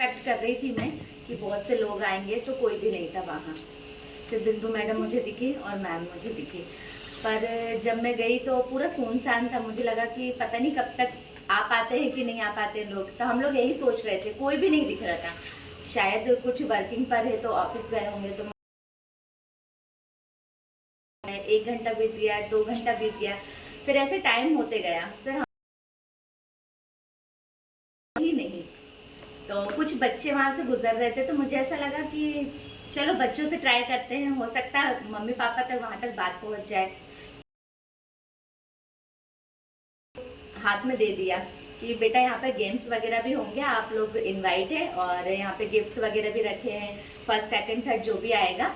Expect कर रही थी मैं कि बहुत से लोग आएंगे, तो कोई भी नहीं था वहाँ। सिर्फ बिंदु मैडम मुझे दिखी और मैम मुझे दिखी। पर जब मैं गई तो पूरा सुनसान था। मुझे लगा कि पता नहीं कब तक आ पाते हैं कि नहीं आ पाते हैं लोग। तो हम लोग यही सोच रहे थे, कोई भी नहीं दिख रहा था। शायद कुछ वर्किंग पर है तो ऑफिस गए होंगे। तो 1 घंटा बीत गया, 2 घंटा बीत गया, फिर ऐसे टाइम होते गया। फिर हम ही नहीं, तो कुछ बच्चे वहाँ से गुजर रहे थे। तो मुझे ऐसा लगा कि चलो बच्चों से ट्राई करते हैं, हो सकता है मम्मी पापा तक वहाँ तक बात पहुँच जाए। हाथ में दे दिया कि बेटा यहाँ पर गेम्स वगैरह भी होंगे, आप लोग इनवाइट है, और यहाँ पे गिफ्ट्स वगैरह भी रखे हैं। फर्स्ट सेकंड थर्ड जो भी आएगा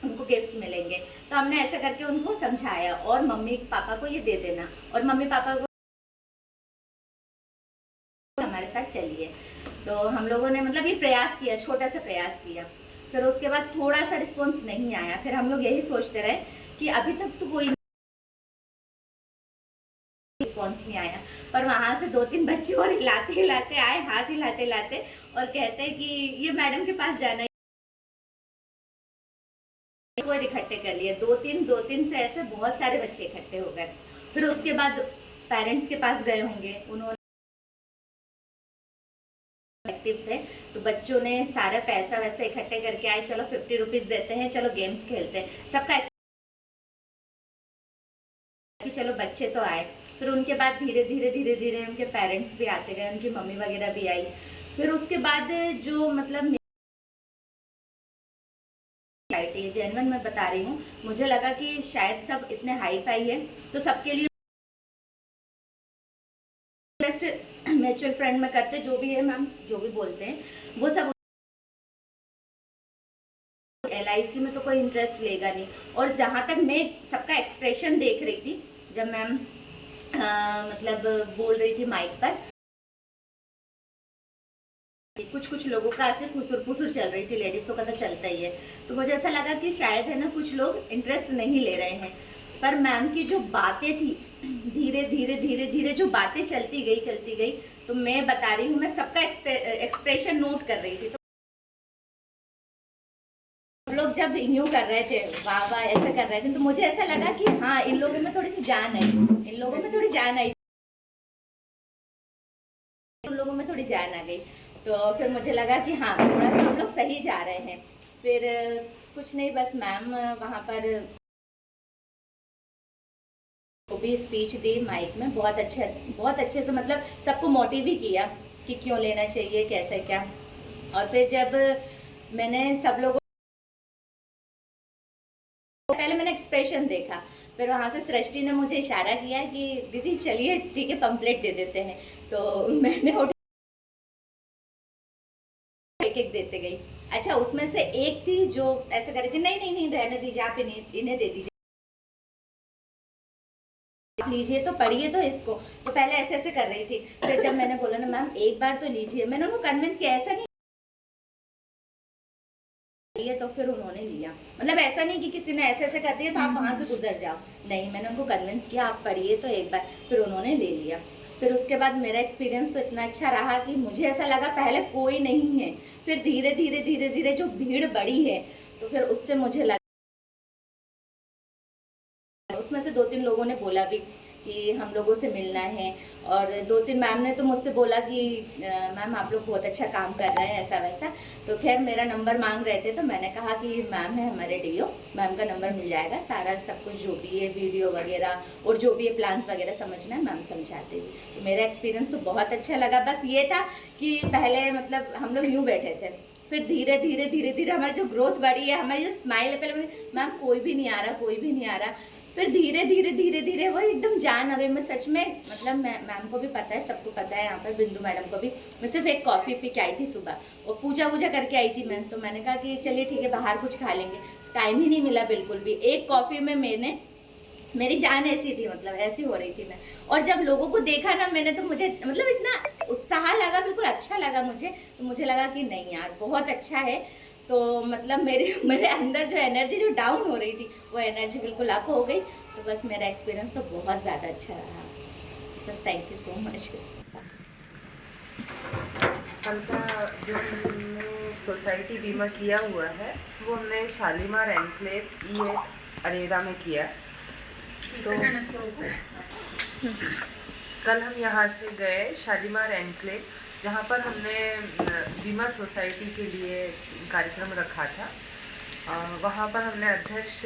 उनको गिफ्ट्स मिलेंगे। तो हमने ऐसा करके उनको समझाया, और मम्मी पापा को ये दे देना, और मम्मी पापा को हमारे साथ चलिए। तो हम लोगों ने मतलब ये प्रयास किया, छोटा सा प्रयास किया। फिर उसके बाद थोड़ा सा रिस्पॉन्स नहीं आया। फिर हम लोग यही सोचते रहे कि अभी तक तो कोई रिस्पॉन्स नहीं आया। पर वहां से 2-3 बच्चे और हिलाते हिलाते आए, हाथ हिलाते हिलाते, और कहते हैं कि ये मैडम के पास जाना है। कोई इकट्ठे कर लिए, 2-3 से ऐसे बहुत सारे बच्चे इकट्ठे हो गए। फिर उसके बाद पेरेंट्स के पास गए होंगे, उन्होंने एक्टिव थे, तो बच्चों ने सारा पैसा वैसे इकट्ठे करके आए, चलो 50 रुपीज देते हैं, चलो गेम्स खेलते हैं। सबका कि चलो बच्चे तो आए। फिर उनके बाद धीरे धीरे धीरे धीरे उनके पेरेंट्स भी आते गए, उनकी मम्मी वगैरह भी आई। फिर उसके बाद जो मतलब जेन्युइन मैं बता रही हूँ, मुझे लगा कि शायद सब इतने हाई फाई है तो सबके लिए म्यूचुअल फ्रेंड में करते, जो भी है मैम जो भी बोलते हैं वो सब। LIC में तो कोई इंटरेस्ट लेगा नहीं। और जहाँ तक मैं सबका एक्सप्रेशन देख रही थी, जब मैम मतलब बोल रही थी माइक पर, कुछ लोगों का ऐसे खुसुर पुसुर चल रही थी, लेडीजों का तो चलता ही है। तो मुझे ऐसा लगा कि शायद है ना कुछ लोग इंटरेस्ट नहीं ले रहे हैं। पर मैम की जो बातें थी, धीरे धीरे धीरे धीरे जो बातें चलती गई, तो मैं बता रही हूँ, मैं सबका एक्सप्रेशन नोट कर रही थी। तो लोग जब यूं कर रहे थे, वाह वाह ऐसा कर रहे थे, तो मुझे ऐसा लगा कि हाँ इन लोगों में थोड़ी सी जान आई, इन लोगों में थोड़ी जान आई, उन लोगों में थोड़ी जान आ गई। तो फिर मुझे लगा कि हाँ थोड़ा सा हम लोग सही जा रहे हैं। फिर कुछ नहीं, बस मैम वहाँ पर वो भी स्पीच दी माइक में, बहुत अच्छे से, मतलब सबको मोटिव ही किया कि क्यों लेना चाहिए, कैसे क्या। और फिर जब मैंने सब लोगों, पहले मैंने एक्सप्रेशन देखा, फिर वहाँ से सृष्टि ने मुझे इशारा किया कि दीदी चलिए ठीक है पंपलेट दे देते हैं। तो मैंने एक देते गई। अच्छा, उसमें से एक थी जो ऐसे कर रही थी, नहीं नहीं नहीं रहने दीजिए, आप इन्हें दे दीजिए, लीजिए तो पढ़िए तो इसको। तो पहले ऐसे ऐसे कर रही थी। फिर जब मैंने बोला ना मैम एक बार तो लीजिए, मैंने उनको कन्विंस किया, ऐसा नहीं ये, तो फिर उन्होंने लिया। मतलब ऐसा नहीं कि किसी ने ऐसे ऐसे कर दिया तो आप वहां से गुजर जाओ, नहीं, मैंने उनको कन्विंस किया आप पढ़िए तो एक बार, फिर उन्होंने ले लिया। फिर उसके बाद मेरा एक्सपीरियंस तो इतना अच्छा रहा कि मुझे ऐसा लगा पहले कोई नहीं है, फिर धीरे धीरे धीरे धीरे जो भीड़ बढ़ी है, तो फिर उससे मुझे लगा, उसमें से 2-3 लोगों ने बोला भी कि हम लोगों से मिलना है। और 2-3 मैम ने तो मुझसे बोला कि मैम आप लोग बहुत अच्छा काम कर रहे हैं, ऐसा वैसा। तो खैर मेरा नंबर मांग रहे थे, तो मैंने कहा कि मैम है हमारे DO, मैम का नंबर मिल जाएगा, सारा सब कुछ जो भी है वीडियो वगैरह और जो भी है प्लान्स वगैरह समझना है मैम समझाते थे। तो मेरा एक्सपीरियंस तो बहुत अच्छा लगा। बस ये था कि पहले मतलब हम लोग यूँ बैठे थे, फिर धीरे धीरे धीरे धीरे हमारी जो ग्रोथ बढ़ी है, हमारी जो स्माइल है, पहले मैम कोई भी नहीं आ रहा, कोई भी नहीं आ रहा, फिर धीरे धीरे धीरे धीरे वो एकदम जान आ गई। मैं सच में, मतलब मैम को भी पता है, सबको पता है यहाँ पर, बिंदु मैडम को भी। मैं सिर्फ एक कॉफ़ी पी के आई थी सुबह और पूजा वूजा करके आई थी मैं। तो मैंने कहा कि चलिए ठीक है बाहर कुछ खा लेंगे, टाइम ही नहीं मिला बिल्कुल भी। एक कॉफ़ी में मेरी जान ऐसी थी, मतलब ऐसी हो रही थी मैं। और जब लोगों को देखा ना मैंने, तो मुझे मतलब इतना उत्साह लगा, बिल्कुल अच्छा लगा मुझे। तो मुझे लगा कि नहीं यार बहुत अच्छा है। तो मतलब मेरे अंदर जो एनर्जी जो डाउन हो रही थी, वो एनर्जी बिल्कुल अप हो गई। तो बस मेरा एक्सपीरियंस तो बहुत ज़्यादा अच्छा रहा। बस थैंक यू सो मच। साल का जो हमने सोसाइटी बीमा किया हुआ है वो हमने शालीमार एनक्लेव ये अरेरा में किया। तो कल हम यहाँ से गए शालीमार एनक्लेव, जहाँ पर हमने बीमा सोसाइटी के लिए कार्यक्रम रखा था। वहाँ पर हमने अध्यक्ष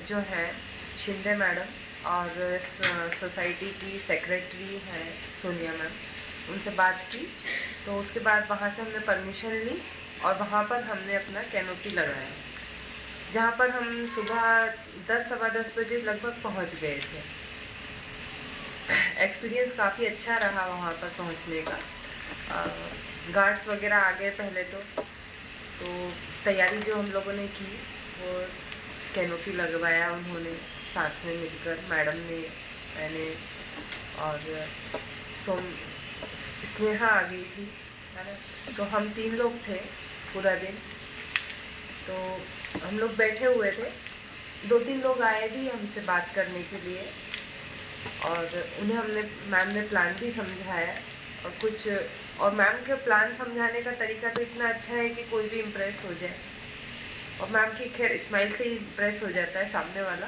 जो हैं शिंदे मैडम और सोसाइटी की सेक्रेटरी हैं सोनिया मैम, उनसे बात की। तो उसके बाद वहाँ से हमने परमिशन ली और वहाँ पर हमने अपना कैनोपी लगाया, जहाँ पर हम सुबह 10-10:15 बजे लगभग पहुँच गए थे। एक्सपीरियंस काफ़ी अच्छा रहा वहाँ पर पहुँचने का। गार्ड्स वगैरह आ गए पहले तो तैयारी जो हम लोगों ने की वो कैनोपी लगवाया उन्होंने साथ में मिलकर, मैडम ने, मैंने और स्नेहा आ गई थी, है ना। तो हम 3 लोग थे पूरा दिन। तो हम लोग बैठे हुए थे, 2-3 लोग आए भी हमसे बात करने के लिए और उन्हें मैम ने प्लान भी समझाया और मैम के प्लान समझाने का तरीका तो इतना अच्छा है कि कोई भी इम्प्रेस हो जाए, और मैम की खैर स्माइल से ही इम्प्रेस हो जाता है सामने वाला।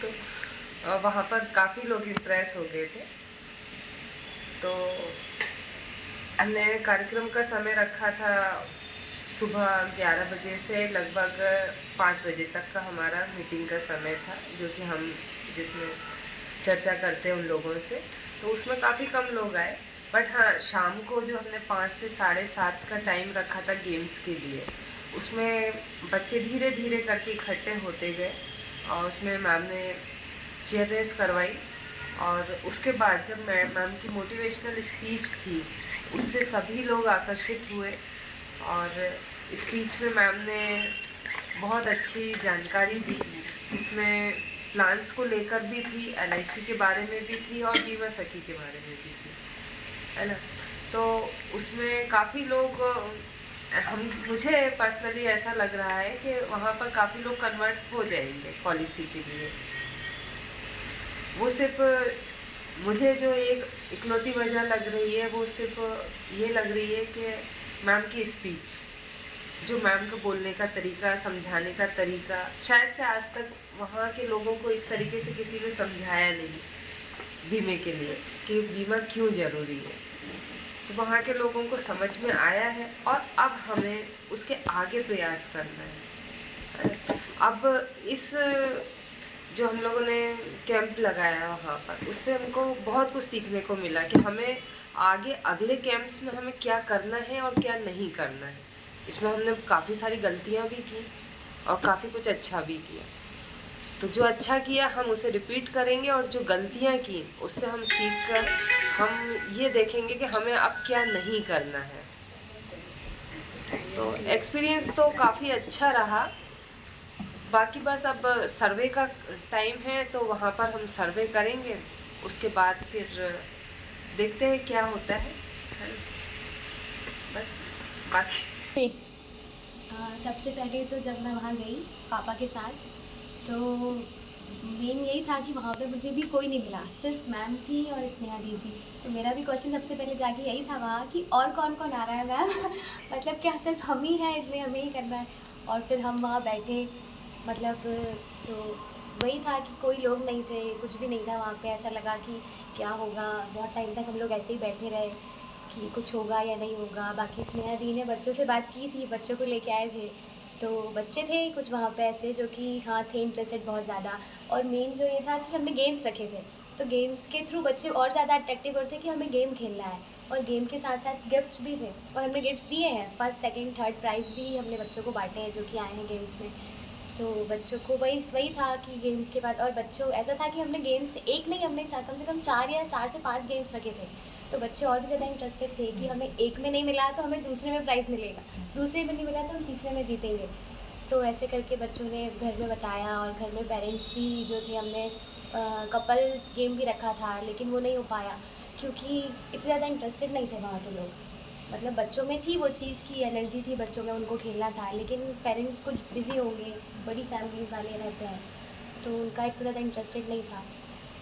तो वहाँ पर काफ़ी लोग इम्प्रेस हो गए थे। तो हमने कार्यक्रम का समय रखा था सुबह 11 बजे से लगभग 5 बजे तक का हमारा मीटिंग का समय था, जो कि हम जिसमें चर्चा करते हैं उन लोगों से। तो उसमें काफ़ी कम लोग आए, बट हाँ, शाम को जो हमने 5 से 7:30 का टाइम रखा था गेम्स के लिए, उसमें बच्चे धीरे धीरे करके इकट्ठे होते गए और उसमें मैम ने चेयर रेस करवाई। और उसके बाद जब मैम की मोटिवेशनल स्पीच थी, उससे सभी लोग आकर्षित हुए और स्पीच में मैम ने बहुत अच्छी जानकारी दी, जिसमें प्लान्स को लेकर भी थी, LIC के बारे में भी थी और बीमा सखी के बारे में भी थी, है ना। तो उसमें काफ़ी लोग मुझे पर्सनली ऐसा लग रहा है कि वहाँ पर काफ़ी लोग कन्वर्ट हो जाएंगे पॉलिसी के लिए। वो सिर्फ मुझे जो एक इकलौती वजह लग रही है वो सिर्फ ये लग रही है कि मैम की स्पीच, जो मैम को बोलने का तरीका, समझाने का तरीका, शायद से आज तक वहाँ के लोगों को इस तरीके से किसी ने समझाया नहीं बीमे के लिए कि बीमा क्यों ज़रूरी है। तो वहाँ के लोगों को समझ में आया है और अब हमें उसके आगे प्रयास करना है। अब इस जो हम लोगों ने कैंप लगाया वहाँ पर, उससे हमको बहुत कुछ सीखने को मिला कि हमें आगे अगले कैंप्स में हमें क्या करना है और क्या नहीं करना है। इसमें हमने काफ़ी सारी गलतियाँ भी की और काफ़ी कुछ अच्छा भी किया। तो जो अच्छा किया हम उसे रिपीट करेंगे और जो गलतियाँ की उससे हम सीख कर हम ये देखेंगे कि हमें अब क्या नहीं करना है। तो एक्सपीरियंस तो काफ़ी अच्छा रहा। बाकी बस अब सर्वे का टाइम है, तो वहाँ पर हम सर्वे करेंगे, उसके बाद फिर देखते हैं क्या होता है बस। बाकी सबसे पहले तो जब मैं वहाँ गई पापा के साथ, तो मेन यही था कि वहाँ पे मुझे भी कोई नहीं मिला, सिर्फ मैम थी और स्नेहा दी थी। तो मेरा भी क्वेश्चन सबसे पहले जाके यही था वहाँ कि और कौन कौन आ रहा है मैम मतलब क्या सिर्फ हम ही हैं, इसलिए हमें ही करना है। और फिर हम वहाँ बैठे, मतलब तो वही था कि कोई लोग नहीं थे, कुछ भी नहीं था वहाँ पे। ऐसा लगा कि क्या होगा, बहुत टाइम तक हम लोग ऐसे ही बैठे रहे कि कुछ होगा या नहीं होगा। बाकी स्नेहा दी ने बच्चों से बात की थी, बच्चों को लेके आए थे, तो बच्चे थे कुछ वहाँ पे ऐसे जो कि हाँ थे इंटरेस्टेड बहुत ज़्यादा। और मेन जो ये था कि हमने गेम्स रखे थे, तो गेम्स के थ्रू बच्चे और ज़्यादा अट्रैक्टिव होते कि हमें गेम खेलना है। और गेम के साथ साथ गिफ्ट्स भी थे, और हमने गिफ्ट्स दिए हैं, 1st, 2nd, 3rd प्राइज़ भी हमने बच्चों को बांटे हैं जो कि आए हैं गेम्स में। तो बच्चों को वही था कि गेम्स के बाद, और बच्चों ऐसा था कि हमने गेम्स एक नहीं, हमने कम से कम 4 से 5 गेम्स रखे थे। तो बच्चे और भी ज़्यादा इंटरेस्टेड थे कि हमें एक में नहीं मिला तो हमें दूसरे में प्राइज़ मिलेगा, दूसरे में नहीं मिला तो हम तीसरे में जीतेंगे। तो ऐसे करके बच्चों ने घर में बताया, और घर में पेरेंट्स भी जो थे, हमने कपल गेम भी रखा था, लेकिन वो नहीं हो पाया क्योंकि इतने ज़्यादा इंटरेस्टेड नहीं थे वहाँ के लोग। मतलब बच्चों में थी वो चीज़ की एनर्जी थी बच्चों में, उनको खेलना था, लेकिन पेरेंट्स कुछ बिज़ी होंगे, बड़ी फैमिली वाले रहते हैं, तो उनका इतना ज़्यादा इंटरेस्टेड नहीं था।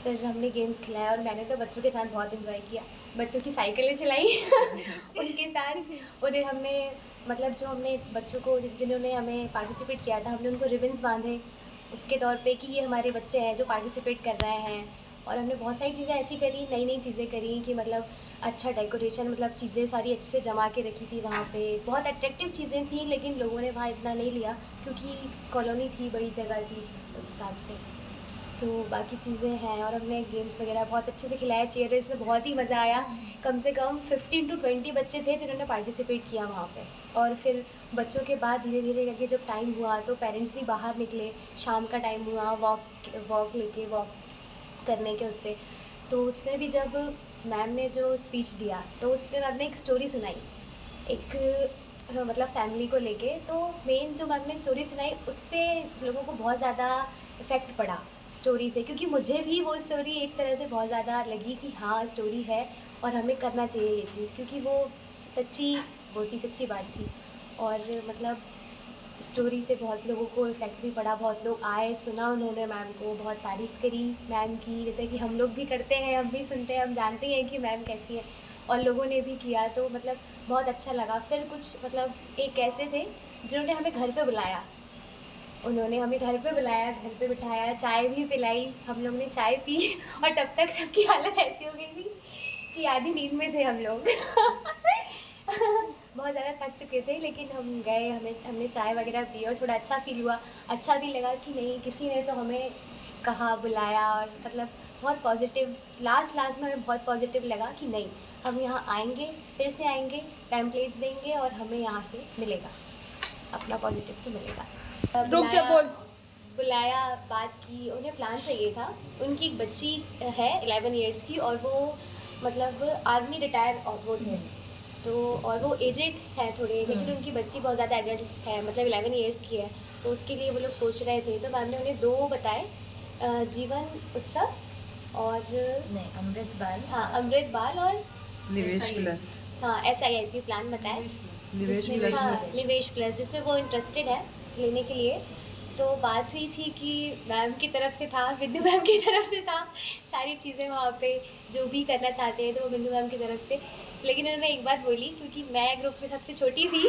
फिर हमने गेम्स खिलाया और मैंने तो बच्चों के साथ बहुत इन्जॉय किया। बच्चों की साइकिलें चलाई उनके साथ। उन्हें हमने मतलब जो हमने बच्चों को जिन्होंने हमें पार्टिसिपेट किया था, हमने उनको रिबन्स बांधे उसके तौर पे कि ये हमारे बच्चे हैं जो पार्टिसिपेट कर रहे हैं। और हमने बहुत सारी चीज़ें ऐसी करी, नई नई चीज़ें करी कि मतलब अच्छा डेकोरेशन, मतलब चीज़ें सारी अच्छे से जमा के रखी थी वहाँ पे। बहुत अट्रैक्टिव चीज़ें थी, लेकिन लोगों ने वहाँ इतना नहीं लिया क्योंकि कॉलोनी थी, बड़ी जगह थी उस हिसाब से। तो बाकी चीज़ें हैं, और हमने गेम्स वगैरह बहुत अच्छे से खिलाया। चेयर रेस में बहुत ही मज़ा आया। कम से कम 15 to 20 बच्चे थे जिन्होंने पार्टिसिपेट किया वहाँ पे। और फिर बच्चों के बाद धीरे धीरे करके जब टाइम हुआ तो पेरेंट्स भी बाहर निकले, शाम का टाइम हुआ, वॉक करने के उससे। तो उसमें भी जब मैम ने जो स्पीच दिया तो उसमें मैम ने एक स्टोरी सुनाई, एक मतलब फैमिली को लेके। तो मेन जो मैम ने स्टोरी सुनाई उससे लोगों को बहुत ज़्यादा इफ़ेक्ट पड़ा स्टोरी से, क्योंकि मुझे भी वो स्टोरी एक तरह से बहुत ज़्यादा लगी कि हाँ स्टोरी है और हमें करना चाहिए ये चीज़, क्योंकि वो सच्ची, बहुत ही सच्ची बात थी। और मतलब स्टोरी से बहुत लोगों को इफ़ेक्ट भी पड़ा, बहुत लोग आए, सुना उन्होंने मैम को, बहुत तारीफ़ करी मैम की, जैसे कि हम लोग भी करते हैं, हम भी सुनते हैं, हम जानते हैं कि मैम कैसी है। और लोगों ने भी किया तो मतलब बहुत अच्छा लगा। फिर कुछ मतलब एक ऐसे थे जिन्होंने हमें घर पे बुलाया, उन्होंने हमें घर पे बुलाया, घर पे बिठाया, चाय भी पिलाई, हम लोग ने चाय पी और तब तक सबकी हालत ऐसी हो गई थी कि आधी नींद में थे हम लोग बहुत ज़्यादा थक चुके थे, लेकिन हम गए, हमने चाय वगैरह पी और थोड़ा अच्छा फ़ील हुआ। अच्छा भी लगा कि नहीं, किसी ने तो हमें कहा, बुलाया, और मतलब बहुत पॉज़िटिव, लास्ट में हमें बहुत पॉज़िटिव लगा कि नहीं, हम यहाँ आएँगे, फिर से आएँगे, पैम्पलेट्स देंगे और हमें यहाँ से मिलेगा, अपना पॉज़िटिव तो मिलेगा। बुलाया, बात की, उन्हें प्लान चाहिए था। उनकी एक बच्ची है 11 इयर्स की, और वो मतलब आर्मी रिटायर और वो थे, तो और वो एजेड है थोड़े, लेकिन उनकी बच्ची बहुत ज़्यादा एडल्ट है, मतलब 11 इयर्स की है। तो उसके लिए वो लोग सोच रहे थे, तो मैम ने उन्हें 2 बताए, जीवन उत्सव और नहीं, अमृत बाल। हाँ, अमृत बाल और निवेश प्लस। हाँ, SIIP प्लान बताया, निवेश जिसमें प्लस। हाँ, निवेश प्लस, जिसमें वो इंटरेस्टेड है लेने के लिए। तो बात हुई थी कि मैम की तरफ से था, बिंदु मैम की तरफ से था, सारी चीज़ें वहाँ पे जो भी करना चाहते हैं तो वो बिंदु मैम की तरफ से। लेकिन उन्होंने एक बात बोली, क्योंकि मैं ग्रुप में सबसे छोटी थी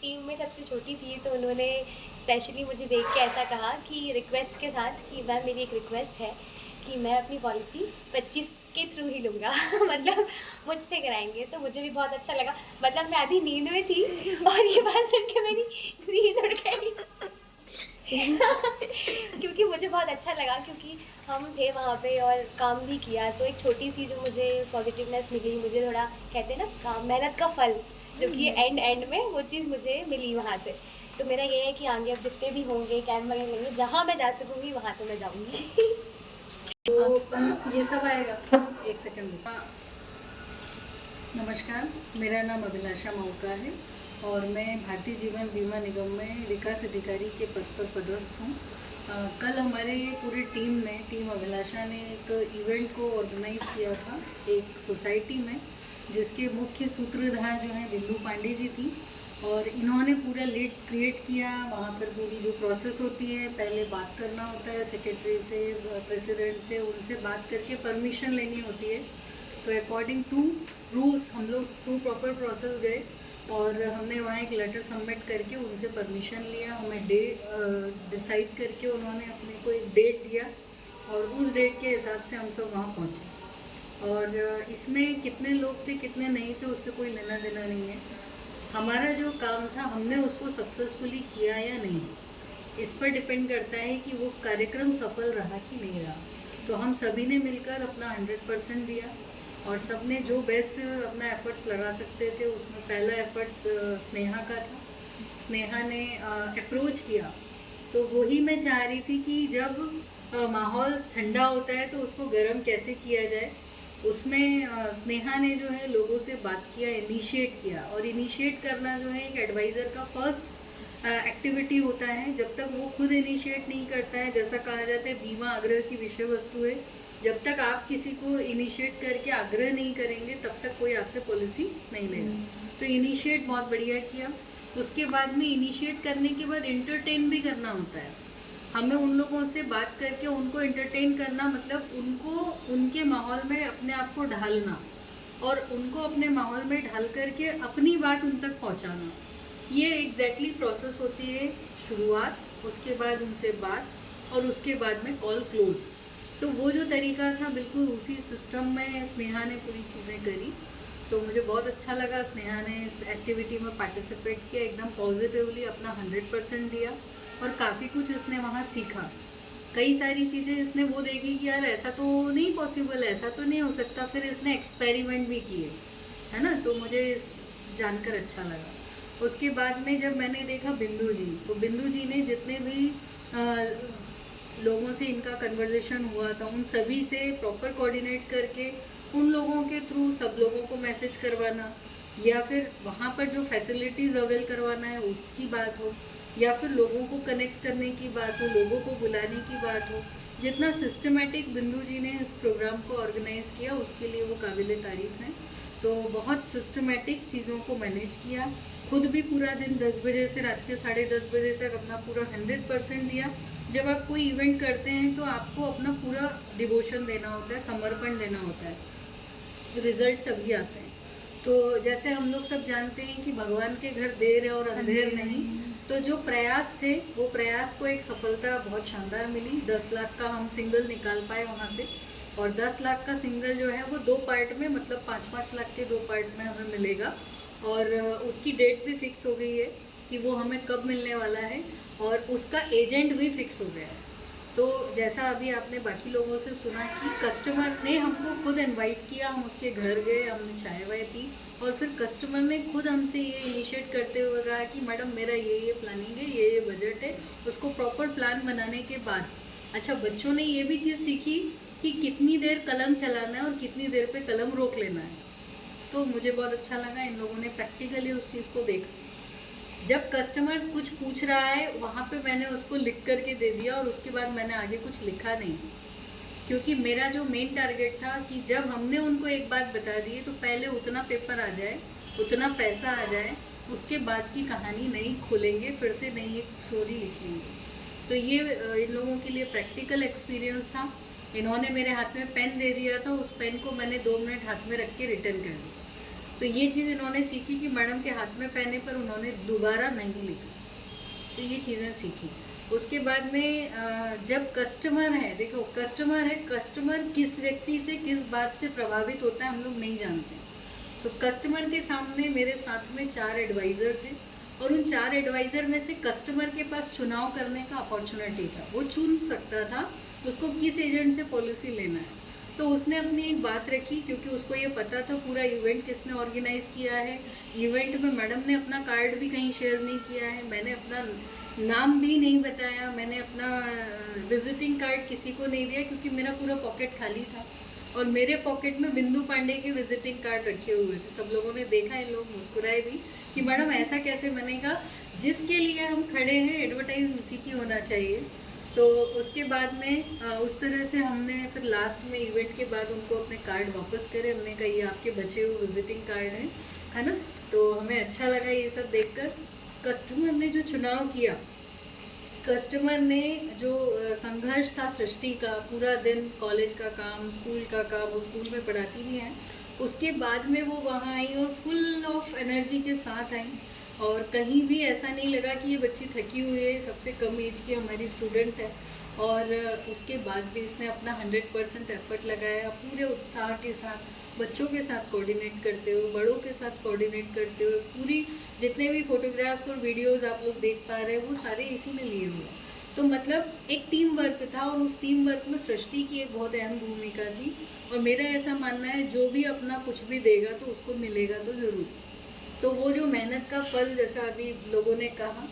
टीम में सबसे छोटी थी, तो उन्होंने स्पेशली मुझे देख के ऐसा कहा कि रिक्वेस्ट के साथ कि मैम मेरी एक रिक्वेस्ट है कि मैं अपनी पॉलिसी 25 के थ्रू ही लूँगा मतलब मुझसे कराएंगे। तो मुझे भी बहुत अच्छा लगा, मतलब मैं आधी नींद में थी और ये बात सुन के मेरी नींद उड़ गई क्योंकि मुझे बहुत अच्छा लगा, क्योंकि हम थे वहाँ पे और काम भी किया, तो एक छोटी सी जो मुझे पॉजिटिवनेस मिली, मुझे थोड़ा कहते हैं ना काम, मेहनत का फल, जो कि एंड में वो चीज़ मुझे मिली वहाँ से। तो मेरा ये है कि आगे अब जितने भी होंगे कैंप वगैरह लेंगे, जहाँ मैं जा सकूँगी वहाँ तो मैं जाऊँगी तो ये सब आएगा, एक सेकंड। नमस्कार, मेरा नाम अभिलाषा मौका है और मैं भारतीय जीवन बीमा निगम में विकास अधिकारी के पद पर पदस्थ हूँ। कल हमारे पूरे टीम अभिलाषा ने एक इवेंट को ऑर्गेनाइज़ किया था एक सोसाइटी में, जिसके मुख्य सूत्रधार जो हैं बिंदु पांडे जी थी, और इन्होंने पूरा लीड क्रिएट किया। वहाँ पर पूरी जो प्रोसेस होती है, पहले बात करना होता है सेक्रेटरी से, प्रेसिडेंट से, उनसे बात करके परमिशन लेनी होती है। तो अकॉर्डिंग टू रूल्स हम लोग थ्रू प्रॉपर प्रोसेस गए और हमने वहाँ एक लेटर सबमिट करके उनसे परमिशन लिया। हमें डे डिसाइड करके उन्होंने अपने को एक डेट दिया और उस डेट के हिसाब से हम सब वहाँ पहुँचे। और इसमें कितने लोग थे कितने नहीं थे उससे कोई लेना देना नहीं है। हमारा जो काम था हमने उसको सक्सेसफुली किया या नहीं, इस पर डिपेंड करता है कि वो कार्यक्रम सफल रहा कि नहीं रहा। तो हम सभी ने मिलकर अपना 100% दिया और सब ने जो बेस्ट अपना एफर्ट्स लगा सकते थे। उसमें पहला एफर्ट्स स्नेहा का था। स्नेहा ने अप्रोच किया, तो वही मैं चाह रही थी कि जब माहौल ठंडा होता है तो उसको गर्म कैसे किया जाए। उसमें स्नेहा ने जो है लोगों से बात किया, इनिशिएट किया, और इनिशिएट करना जो है एक एडवाइज़र का फर्स्ट एक्टिविटी होता है। जब तक वो खुद इनिशिएट नहीं करता है, जैसा कहा जाता है बीमा आग्रह की विषय वस्तु है, जब तक आप किसी को इनिशिएट करके आग्रह नहीं करेंगे तब तक कोई आपसे पॉलिसी नहीं लेगा। तो इनिशिएट बहुत बढ़िया किया। उसके बाद में इनिशिएट करने के बाद एंटरटेन भी करना होता है। हमें उन लोगों से बात करके उनको एंटरटेन करना, मतलब उनको उनके माहौल में अपने आप को ढालना और उनको अपने माहौल में ढाल करके अपनी बात उन तक पहुंचाना, ये एग्जैक्टली प्रोसेस होती है। शुरुआत, उसके बाद उनसे बात और उसके बाद में कॉल क्लोज। तो वो जो तरीका था बिल्कुल उसी सिस्टम में स्नेहा ने पूरी चीज़ें करी। तो मुझे बहुत अच्छा लगा, स्नेहा ने इस एक्टिविटी में पार्टिसिपेट किया, एकदम पॉजिटिवली अपना 100% दिया और काफ़ी कुछ इसने वहाँ सीखा। कई सारी चीज़ें इसने वो देखी कि यार ऐसा तो नहीं पॉसिबल है, ऐसा तो नहीं हो सकता, फिर इसने एक्सपेरिमेंट भी किए, है ना। तो मुझे जानकर अच्छा लगा। उसके बाद में जब मैंने देखा बिंदु जी, तो बिंदु जी ने जितने भी लोगों से इनका कन्वर्जेशन हुआ था उन सभी से प्रॉपर कोऑर्डिनेट करके उन लोगों के थ्रू सब लोगों को मैसेज करवाना, या फिर वहाँ पर जो फैसिलिटीज़ अवेल करवाना है उसकी बात हो, या फिर लोगों को कनेक्ट करने की बात हो, लोगों को बुलाने की बात हो, जितना सिस्टमेटिक बिंदु जी ने इस प्रोग्राम को ऑर्गेनाइज़ किया उसके लिए वो काबिल तारीफ़ हैं। तो बहुत सिस्टमेटिक चीज़ों को मैनेज किया, खुद भी पूरा दिन 10 बजे से रात के 10:30 बजे तक अपना पूरा 100% दिया। जब आप कोई इवेंट करते हैं तो आपको अपना पूरा डिवोशन देना होता है, समर्पण देना होता है, रिजल्ट तभी आते हैं। तो जैसे हम लोग सब जानते हैं कि भगवान के घर देर है और अंधेर नहीं, तो जो प्रयास थे वो प्रयास को एक सफलता बहुत शानदार मिली। 10 लाख का हम सिंगल निकाल पाए वहाँ से, और 10 लाख का सिंगल जो है वो 2 पार्ट में, मतलब 5-5 लाख के 2 पार्ट में हमें मिलेगा। और उसकी डेट भी फिक्स हो गई है कि वो हमें कब मिलने वाला है, और उसका एजेंट भी फिक्स हो गया है। तो जैसा अभी आपने बाकी लोगों से सुना कि कस्टमर ने हमको खुद इनवाइट किया, हम उसके घर गए, हमने चाय वाय पी, और फिर कस्टमर ने खुद हमसे ये इनिशिएट करते हुए कहा कि मैडम मेरा ये प्लानिंग है, ये बजट है। उसको प्रॉपर प्लान बनाने के बाद अच्छा बच्चों ने ये भी चीज़ सीखी कि कितनी देर कलम चलाना है और कितनी देर पे कलम रोक लेना है। तो मुझे बहुत अच्छा लगा, इन लोगों ने प्रैक्टिकली उस चीज़ को देखा। जब कस्टमर कुछ पूछ रहा है वहाँ पे मैंने उसको लिख करके दे दिया, और उसके बाद मैंने आगे कुछ लिखा नहीं, क्योंकि मेरा जो मेन टारगेट था कि जब हमने उनको एक बात बता दी तो पहले उतना पेपर आ जाए, उतना पैसा आ जाए, उसके बाद की कहानी नहीं खोलेंगे, फिर से नई एक स्टोरी लिखेंगे। तो ये इन लोगों के लिए प्रैक्टिकल एक्सपीरियंस था। इन्होंने मेरे हाथ में पेन दे दिया था, उस पेन को मैंने 2 मिनट हाथ में रख के रिटर्न कर दिया। तो ये चीज़ इन्होंने सीखी कि मैडम के हाथ में पेन है पर उन्होंने दोबारा नहीं लिखा, तो ये चीज़ें सीखी। उसके बाद में जब कस्टमर है, देखो कस्टमर है, कस्टमर किस व्यक्ति से किस बात से प्रभावित होता है हम लोग नहीं जानते। तो कस्टमर के सामने मेरे साथ में 4 एडवाइज़र थे, और उन 4 एडवाइज़र में से कस्टमर के पास चुनाव करने का अपॉर्चुनिटी था, वो चुन सकता था उसको किस एजेंट से पॉलिसी लेना है। तो उसने अपनी एक बात रखी, क्योंकि उसको ये पता था पूरा इवेंट किसने ऑर्गेनाइज़ किया है। इवेंट में मैडम ने अपना कार्ड भी कहीं शेयर नहीं किया है, मैंने अपना नाम भी नहीं बताया, मैंने अपना विजिटिंग कार्ड किसी को नहीं दिया, क्योंकि मेरा पूरा पॉकेट खाली था और मेरे पॉकेट में बिंदु पांडे के विजिटिंग कार्ड रखे हुए थे। सब लोगों ने देखा, इन लोग मुस्कुराए भी कि मैडम ऐसा कैसे बनेगा, जिसके लिए हम खड़े हैं एडवर्टाइज उसी की होना चाहिए। तो उसके बाद में उस तरह से हमने फिर लास्ट में इवेंट के बाद उनको अपने कार्ड वापस करे। हमने कहा ये आपके बचे हुए विजिटिंग कार्ड हैं, है ना। तो हमें अच्छा लगा ये सब देखकर। कस्टमर ने जो चुनाव किया, कस्टमर ने जो संघर्ष था सृष्टि का, पूरा दिन कॉलेज का काम, स्कूल का काम, वो स्कूल में पढ़ाती भी हैं, उसके बाद में वो वहाँ आई और फुल ऑफ एनर्जी के साथ आई, और कहीं भी ऐसा नहीं लगा कि ये बच्ची थकी हुई है। सबसे कम एज की हमारी स्टूडेंट है, और उसके बाद भी इसने अपना 100% एफर्ट लगाया, पूरे उत्साह के साथ बच्चों के साथ कोऑर्डिनेट करते हुए, बड़ों के साथ कोऑर्डिनेट करते हुए। पूरी जितने भी फोटोग्राफ्स और वीडियोस आप लोग देख पा रहे हैं वो सारे इसी ने लिए हुए। तो मतलब एक टीम वर्क था, और उस टीम वर्क में सृष्टि की एक बहुत अहम भूमिका थी। और मेरा ऐसा मानना है जो भी अपना कुछ भी देगा तो उसको मिलेगा तो ज़रूर। तो वो जो मेहनत का फल, जैसा अभी लोगों ने कहा,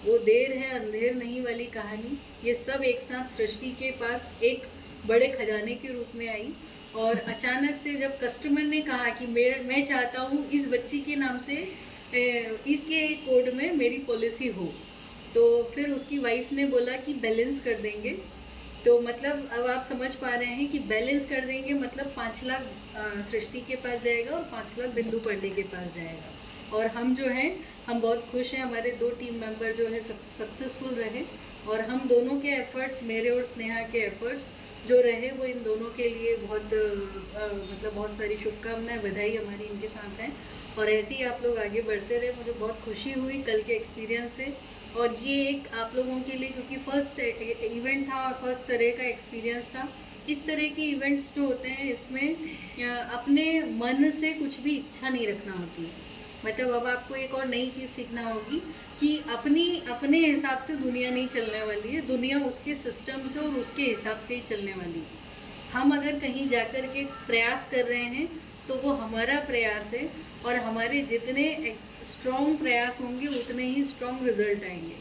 वो देर है अंधेर नहीं वाली कहानी, ये सब एक साथ सृष्टि के पास एक बड़े खजाने के रूप में आई। और अचानक से जब कस्टमर ने कहा कि मैं चाहता हूँ इस बच्ची के नाम से इसके कोड में मेरी पॉलिसी हो, तो फिर उसकी वाइफ ने बोला कि बैलेंस कर देंगे। तो मतलब अब आप समझ पा रहे हैं कि बैलेंस कर देंगे मतलब 5 लाख सृष्टि के पास जाएगा और 5 लाख बिंदु पांडे के पास जाएगा। और हम जो हैं हम बहुत खुश हैं, हमारे 2 टीम मेंबर जो है सक्सेसफुल रहे और हम दोनों के एफर्ट्स, मेरे और स्नेहा के एफर्ट्स जो रहे वो इन दोनों के लिए बहुत मतलब बहुत सारी शुभकामनाएं, बधाई हमारी इनके साथ हैं और ऐसे ही आप लोग आगे बढ़ते रहे। मुझे बहुत खुशी हुई कल के एक्सपीरियंस से और ये एक आप लोगों के लिए, क्योंकि फर्स्ट इवेंट था और फर्स्ट तरह का एक्सपीरियंस था। इस तरह के इवेंट्स जो होते हैं इसमें अपने मन से कुछ भी इच्छा नहीं रखना होती है। मतलब अब आपको एक और नई चीज़ सीखना होगी कि अपने हिसाब से दुनिया नहीं चलने वाली है, दुनिया उसके सिस्टम से और उसके हिसाब से ही चलने वाली है। हम अगर कहीं जाकर के प्रयास कर रहे हैं तो वो हमारा प्रयास है और हमारे जितने स्ट्रॉन्ग प्रयास होंगे उतने ही स्ट्रॉन्ग रिजल्ट आएंगे।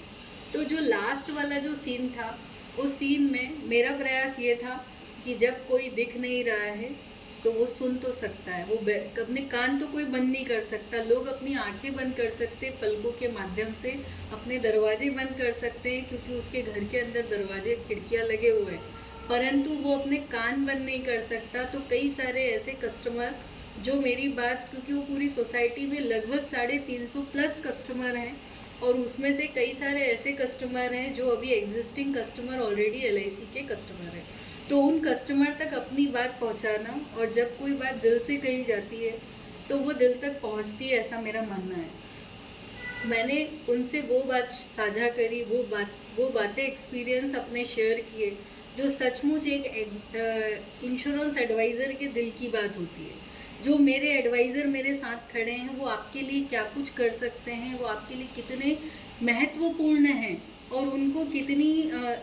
तो जो लास्ट वाला जो सीन था उस सीन में मेरा प्रयास ये था कि जब कोई दिख नहीं रहा है तो वो सुन तो सकता है, वो अपने कान तो कोई बंद नहीं कर सकता, लोग अपनी आंखें बंद कर सकते, पलकों के माध्यम से अपने दरवाजे बंद कर सकते हैं क्योंकि उसके घर के अंदर दरवाजे खिड़कियां लगे हुए हैं, परंतु वो अपने कान बंद नहीं कर सकता। तो कई सारे ऐसे कस्टमर जो मेरी बात, क्योंकि वो पूरी सोसाइटी में लगभग 350 प्लस कस्टमर हैं और उसमें से कई सारे ऐसे कस्टमर हैं जो अभी एग्जिस्टिंग कस्टमर ऑलरेडी LIC के कस्टमर हैं, तो उन कस्टमर तक अपनी बात पहुंचाना, और जब कोई बात दिल से कही जाती है तो वो दिल तक पहुंचती है, ऐसा मेरा मानना है। मैंने उनसे वो बात साझा करी, वो बातें एक्सपीरियंस अपने शेयर किए जो सचमुच एक इंश्योरेंस एडवाइज़र के दिल की बात होती है। जो मेरे एडवाइज़र मेरे साथ खड़े हैं वो आपके लिए क्या कुछ कर सकते हैं, वो आपके लिए कितने महत्वपूर्ण हैं और उनको कितनी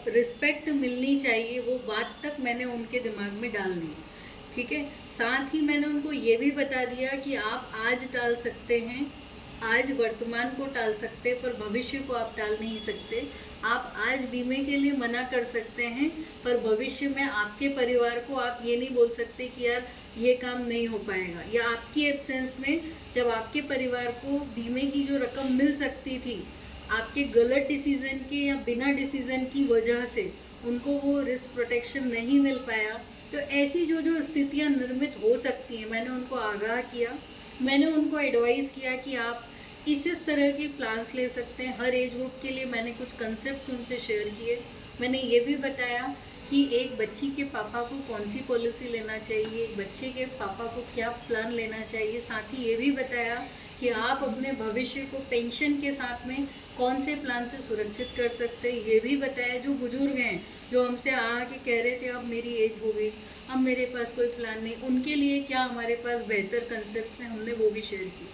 रिस्पेक्ट मिलनी चाहिए, वो बात तक मैंने उनके दिमाग में डाल दी। ठीक है, साथ ही मैंने उनको ये भी बता दिया कि आप आज टाल सकते हैं, आज वर्तमान को टाल सकते हैं, पर भविष्य को आप टाल नहीं सकते। आप आज बीमे के लिए मना कर सकते हैं, पर भविष्य में आपके परिवार को आप ये नहीं बोल सकते कि यार ये काम नहीं हो पाएगा, या आपकी एब्सेंस में जब आपके परिवार को बीमे की जो रकम मिल सकती थी आपके गलत डिसीज़न के या बिना डिसीज़न की वजह से उनको वो रिस्क प्रोटेक्शन नहीं मिल पाया, तो ऐसी जो स्थितियां निर्मित हो सकती हैं, मैंने उनको आगाह किया, मैंने उनको एडवाइस किया कि आप इस तरह के प्लान्स ले सकते हैं। हर एज ग्रुप के लिए मैंने कुछ कंसेप्ट्स उनसे शेयर किए। मैंने ये भी बताया कि एक बच्ची के पापा को कौन सी पॉलिसी लेना चाहिए, एक बच्चे के पापा को क्या प्लान लेना चाहिए। साथ ही ये भी बताया कि आप अपने भविष्य को पेंशन के साथ में कौन से प्लान से सुरक्षित कर सकते हैं। ये भी बताया जो बुजुर्ग हैं जो हमसे आके कह रहे थे अब मेरी एज हो गई, अब मेरे पास कोई प्लान नहीं, उनके लिए क्या हमारे पास बेहतर कंसेप्ट्स हैं, हमने वो भी शेयर की।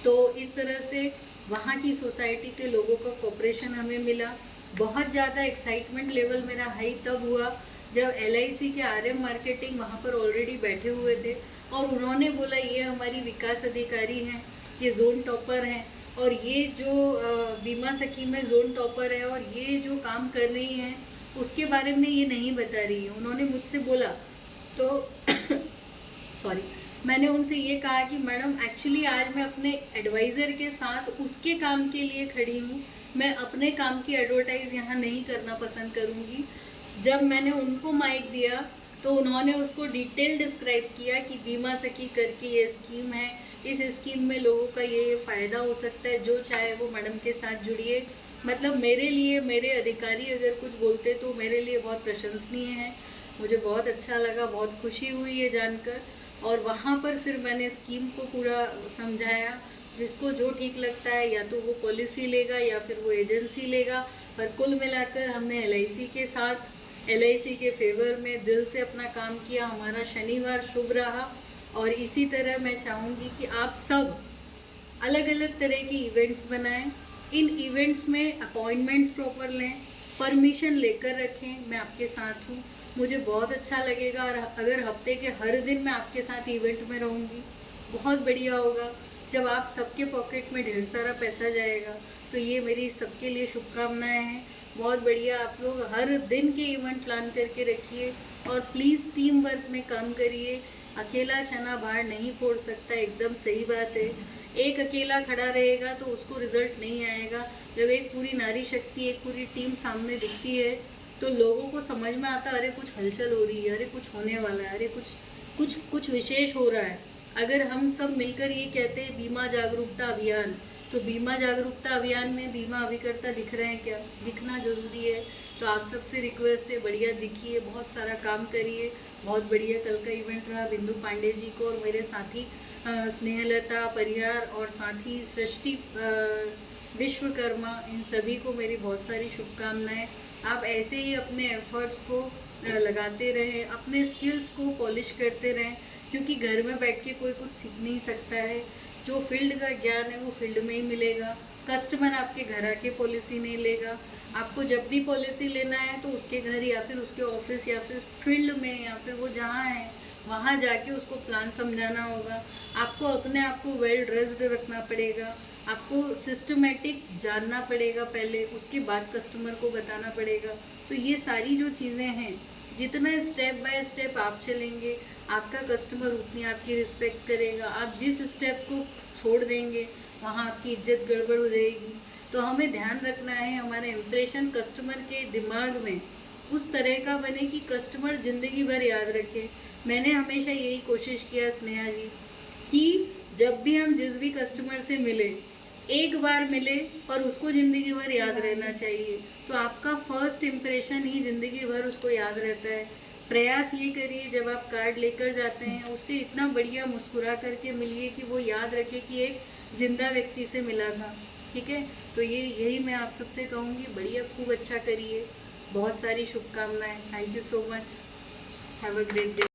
तो इस तरह से वहाँ की सोसाइटी के लोगों का कोऑपरेशन हमें मिला। बहुत ज़्यादा एक्साइटमेंट लेवल मेरा हाई तब हुआ जब LIC के RM मार्केटिंग वहाँ पर ऑलरेडी बैठे हुए थे और उन्होंने बोला ये हमारी विकास अधिकारी हैं, ये जोन टॉपर हैं और ये जो बीमा सखी में जोन टॉपर है और ये जो काम कर रही हैं उसके बारे में ये नहीं बता रही है। उन्होंने मुझसे बोला तो सॉरी, मैंने उनसे ये कहा कि मैडम एक्चुअली आज मैं अपने एडवाइज़र के साथ उसके काम के लिए खड़ी हूँ, मैं अपने काम की एडवर्टाइज़ यहाँ नहीं करना पसंद करूँगी। जब मैंने उनको माइक दिया तो उन्होंने उसको डिटेल डिस्क्राइब किया कि बीमा सखी करके ये स्कीम है, इस स्कीम में लोगों का ये फ़ायदा हो सकता है, जो चाहे वो मैडम के साथ जुड़िए। मतलब मेरे लिए मेरे अधिकारी अगर कुछ बोलते तो मेरे लिए बहुत प्रशंसनीय है। मुझे बहुत अच्छा लगा, बहुत खुशी हुई ये जानकर। और वहाँ पर फिर मैंने स्कीम को पूरा समझाया, जिसको जो ठीक लगता है या तो वो पॉलिसी लेगा या फिर वो एजेंसी लेगा, पर कुल मिलाकर हमने LIC के साथ LIC के फेवर में दिल से अपना काम किया। हमारा शनिवार शुभ रहा और इसी तरह मैं चाहूँगी कि आप सब अलग अलग तरह के इवेंट्स बनाएं, इन इवेंट्स में अपॉइंटमेंट्स प्रॉपर लें, परमिशन लेकर रखें। मैं आपके साथ हूँ, मुझे बहुत अच्छा लगेगा और अगर हफ्ते के हर दिन मैं आपके साथ इवेंट में रहूँगी बहुत बढ़िया होगा। जब आप सबके पॉकेट में ढेर सारा पैसा जाएगा तो ये मेरी सबके लिए शुभकामनाएं हैं। बहुत बढ़िया, आप लोग हर दिन के इवेंट प्लान करके रखिए और प्लीज़ टीम वर्क में काम करिए। अकेला चना बाहर नहीं फोड़ सकता, एकदम सही बात है। एक अकेला खड़ा रहेगा तो उसको रिजल्ट नहीं आएगा। जब एक पूरी नारी शक्ति, एक पूरी टीम सामने दिखती है तो लोगों को समझ में आता है अरे कुछ हलचल हो रही है, अरे कुछ होने वाला है, अरे कुछ विशेष हो रहा है। अगर हम सब मिलकर ये कहते हैं बीमा जागरूकता अभियान, तो बीमा जागरूकता अभियान में बीमा अभिकर्ता दिख रहे हैं क्या? दिखना ज़रूरी है। तो आप सबसे रिक्वेस्ट है, बढ़िया दिखिए, बहुत सारा काम करिए। बहुत बढ़िया कल का इवेंट रहा। बिंदु पांडे जी को और मेरे साथी स्नेहलता परिहार और साथी सृष्टि विश्वकर्मा, इन सभी को मेरी बहुत सारी शुभकामनाएं। आप ऐसे ही अपने एफर्ट्स को लगाते रहें, अपने स्किल्स को पॉलिश करते रहें, क्योंकि घर में बैठ के कोई कुछ सीख नहीं सकता है। जो फील्ड का ज्ञान है वो फील्ड में ही मिलेगा। कस्टमर आपके घर आके पॉलिसी नहीं लेगा। आपको जब भी पॉलिसी लेना है तो उसके घर या फिर उसके ऑफिस या फिर फील्ड में या फिर वो जहाँ है वहाँ जाके उसको प्लान समझाना होगा। आपको अपने आप को वेल ड्रेस्ड रखना पड़ेगा। आपको सिस्टमेटिक जानना पड़ेगा पहले, उसके बाद कस्टमर को बताना पड़ेगा। तो ये सारी जो चीज़ें हैं, जितना स्टेप बाय स्टेप आप चलेंगे, आपका कस्टमर उतनी आपकी रिस्पेक्ट करेगा। आप जिस स्टेप को छोड़ देंगे वहाँ आपकी इज्जत गड़बड़ हो जाएगी। तो हमें ध्यान रखना है हमारा इम्प्रेशन कस्टमर के दिमाग में उस तरह का बने कि कस्टमर ज़िंदगी भर याद रखे। मैंने हमेशा यही कोशिश किया स्नेहा जी, कि जब भी हम जिस भी कस्टमर से मिले, एक बार मिले और उसको ज़िंदगी भर याद रहना चाहिए। तो आपका फर्स्ट इम्प्रेशन ही ज़िंदगी भर उसको याद रहता है। प्रयास ये करिए जब आप कार्ड लेकर जाते हैं उससे इतना बढ़िया मुस्कुरा करके मिलिए कि वो याद रखे कि एक जिंदा व्यक्ति से मिला था। ठीक है, तो यही मैं आप सबसे कहूँगी, बढ़िया खूब अच्छा करिए। बहुत सारी शुभकामनाएं। Thank you so much. Have a great day.